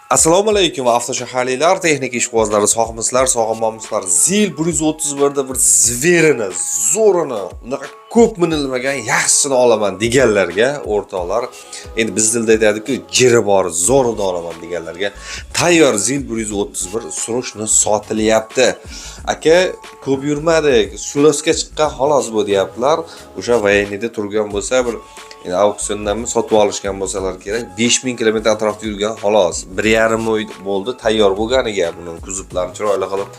Assalomu alaykum avtoshaharliklar, texnik ishqibozlari, sog'misizlar, sog'inmamizlar. Zil 131 da bir zverini, zo'rini, unaqa ko'p minilmagan yaxshisini olaman deganlarga, o'rtoqlar, endi biz tilda aytadiki, jiri bor, zo'rini olaman deganlarga tayyor Zil 131 srushni sotilyapti. Aka, ko'p yurmadik, surosga chiqqan xolos bu deyaptilar. O'sha vaynida turgan bo'lsa bir auksiondan sotib olishgan bo'lsalar kerak. 5000 kilometr atrofda yurgan xolos. 1,5 oy bo'ldi tayyor bo'lganiga, buni kuzovlarini chiroyli qilib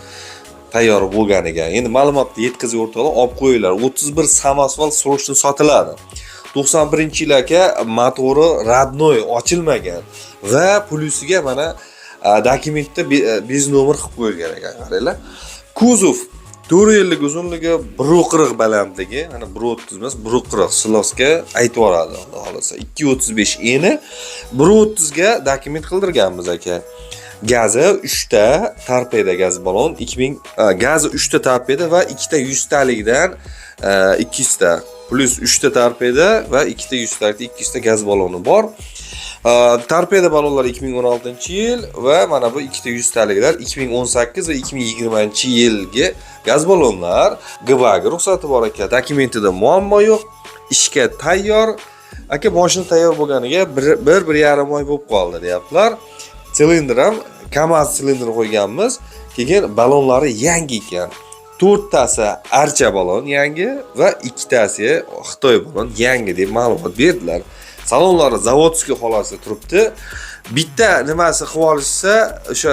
tayyor bo'lganiga. Endi ma'lumotni yetkazib o'rtoqlar, olib qo'yinglar. 31 samosval srochni sotiladi. 91-yil aka motori radnoy ochilmagan va plyusiga mana dokumentda bez nomer qilib qo'yilgan ekan. Qaranglar. Kuzov 4 yillik uzunligi, 1.40 balandligi, mana 1.30 emas, 1.40 silosga aytib yoradi, xohlasa. 2.35 eni, 1.30 ga dokument qildirganmiz aka. Gazi 3 ta, torpeda gaz balon 2000, gazi 3 ta torpeda va 2 ta 100 talikdan 200 ta plus 3 ta torpeda va 2 ta 100 talikdan 200 ta gaz baloni bor. Torpeda balonlari 2016-yil va mana bu 2 ta 100 taliklar 2018 va 2020-yilgi gaz balonlar. GBAga ruxsati bor aka, dokumentida muammo yo'q, ishga tayyor. Aka, mashina tayyor bo'lganiga 1.5 oy bo'lib qoldi deyaptilar. Silindr ham KAMAZ silindr qo'yganmiz. Keyin balonlari yangi ekan. 4 tasi archa balon yangi va 2 tasi Xitoy balon yangi deb ma'lumot berdilar. Salonlari zavodskiy holati turibdi. Bitta nimasi qilib olishsa, o'sha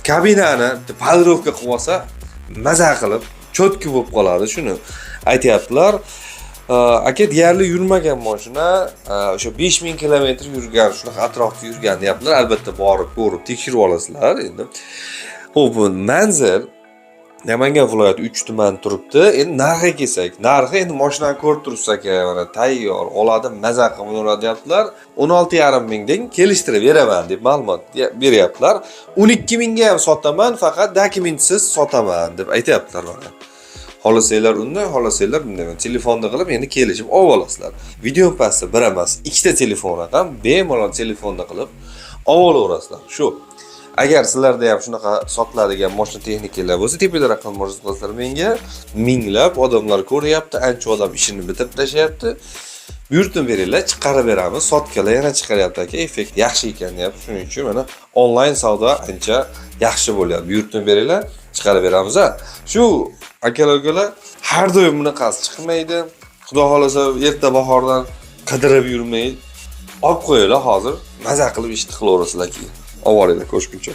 kabinani podrovka qilib olsa, maza qilib, cho'tki bo'lib qoladi, shuni aytayaptilar. Aka, deyarli yurmagan mashina, o'sha 5000 kilometr yurgan, shunaqa atrofda yurgan deyaptilar. Albatta borib, ko'rib, tekshirib olasizlar endi. Xo'p, manzil Namangan viloyati 3 tuman turibdi. Endi narxiga kelsak, narxi endi mashinani ko'rib turibsiz aka, mana tayyor, oladi, maza qilib yuradi deyaptilar. 16,5 mingdan kelishtirib beraman deb ma'lumot beryaptilar. 12 mingga ham sotaman, faqat dokumentsiz sotaman deb aytayaptilar mana. Xohlasanglar undan, xohlasanglar bunday telefonda qilib endi kelishib olib olasizlar. Video pastda bir emas, 2 ta telefon raqam, bemalol telefonda qilib olib olasizlar. Shu. Agar sizlarda ham shunaqa sotiladigan mashina texnikalar bo'lsa, tepada raqam murojaat qilasizlar menga. Minglab odamlar ko'ryapti, ancha odam ishini bitirib tashlayapti. Buyurtma beringlar, chiqarib beramiz. Sotkalar yana chiqaryapti aka, effekt yaxshi ekan deyapti. Shuning uchun mana onlayn savdo ancha yaxshi bo'lyapti. Buyurtma beringlar, chiqarib beramiz. Shu akalar, har doim bunaqasi chiqmaydi. Xudo xolasa erta bahordan qidirib yurmaydi. Olib qo'yinglar hozir, maza qilib ishni qilaverasizlar keyin. Ovoringlar ko'rishguncha.